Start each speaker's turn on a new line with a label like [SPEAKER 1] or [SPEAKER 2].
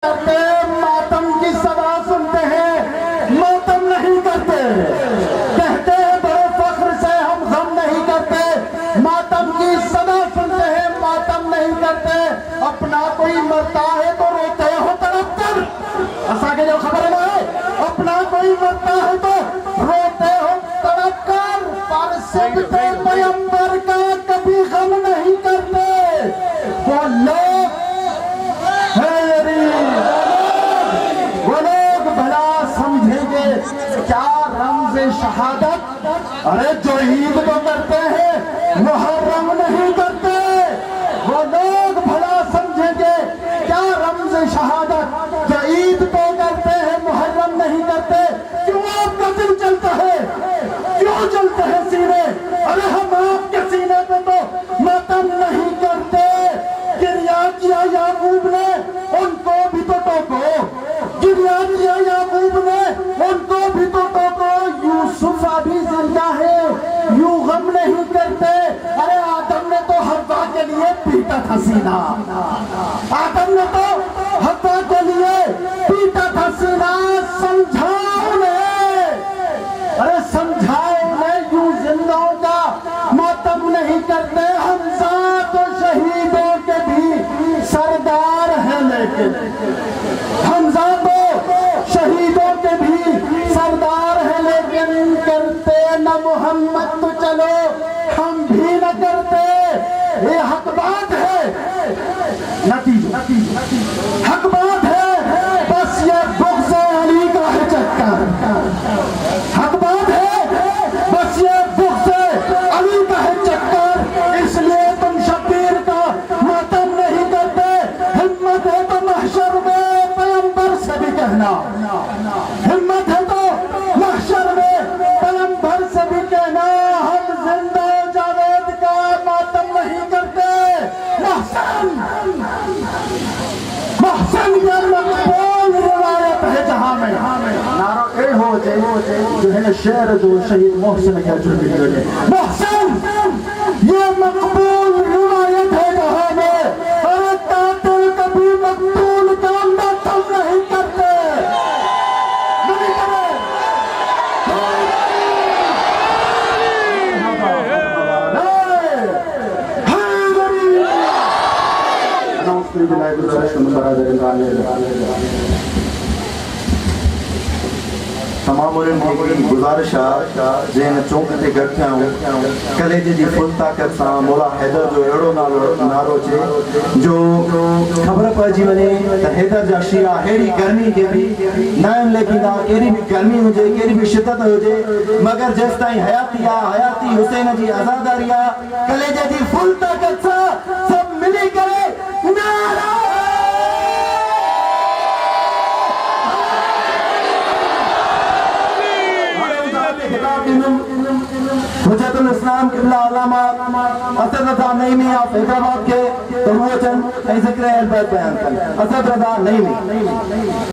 [SPEAKER 1] करते, मातम की सदा सुनते हैं, मातम नहीं करते। कहते हैं बड़े फख्र से हम गम नहीं करते, मातम की सदा सुनते हैं, मातम नहीं करते। अपना कोई मरता है तो रोते हो तड़प कर, ऐसा के जो खबर है, अपना कोई मरता है तो रोते हो तड़प कर, पर सबके पैगंबर का कभी गम नहीं करते। वो लोग भला समझेंगे क्या रमज़े शहादत। अरे जो ईद तो करते हैं मुहर्रम नहीं करते, वो लोग भला समझेंगे क्या रमज़े शहादत। जो ईद तो करते हैं मुहर्रम नहीं करते। क्यों आपका दिल चलता है, क्यों चलते हैं सीने? अरे हम आपके सीने पे तो मातम नहीं करते। गिरिया किया याकूब ने, उनको भी तो टोको, गिरिया किया याकूब ने, उनको भी तो टोको। यूसुफ अभी जिंदा है, यूं गम नहीं करते। अरे आदम ने तो हव्वा के लिए पीटा था सीना, आदम ने तो हव्वा के लिए पीटा था सीना। समझाओ उन्हें, अरे समझाओ उन्हें, यूं जिंदाओं का मातम नहीं करते। हमजा तो शहीदों के भी सरदार है, लेकिन हमजा तो शहीदों के भी सरदार है, लेकिन करते न मोहम्मद तो चलो हम भी न करते। ये हक बात है, नतीजा हक बात है, बस ये बुग़्ज़ अली का है चक्कर। हक बात है, बस ये बुग़्ज़ अली का है चक्कर। इसलिए तुम शब्बीर का मातम नहीं करते। हिम्मत है तो महशर में पैगंबर से भी कहना, हिम्मत है तो महशर में पैगंबर से भी कहना, हम जिंदा जावेद का मातम नहीं करते। महसन ये मकबूल रिवायत है जहां में नारा ए हो जो है ना शेर जो शहीद मोहसिन का जो महसन ये मकबूल रिवायत है जहां में। अरे कातिल कभी मकतूल का मातम नहीं करते, नहीं करे।
[SPEAKER 2] तमाम गुजारिश आहे जंहिं चौंक ते गॾु थिया आहियूं, कलेजे जी फुल ताक़त सां मौला हैदर जो अहिड़ो नारो अचे जो ख़बर पइजी वञे त हैदर जा शिया अहिड़ी गर्मी के भी न आहिनि लेकींदा। कहिड़ी बि गर्मी हुजे, कहिड़ी बि शिदत हुजे, मगर जेसि ताईं हयाती आहे, हयाती हुसैन जी आज़ादारी आहे, कलेजे जी फुल ताक़त सां सभु मिली करे नारा हुज्जतुल इस्लाम क़िबला अल्लामा असद रज़ा नईमी ऑफ हैदराबाद के तो वो चंद ऐं ज़िक्र अहल बैत बयान कनि। असद रज़ा नईमी।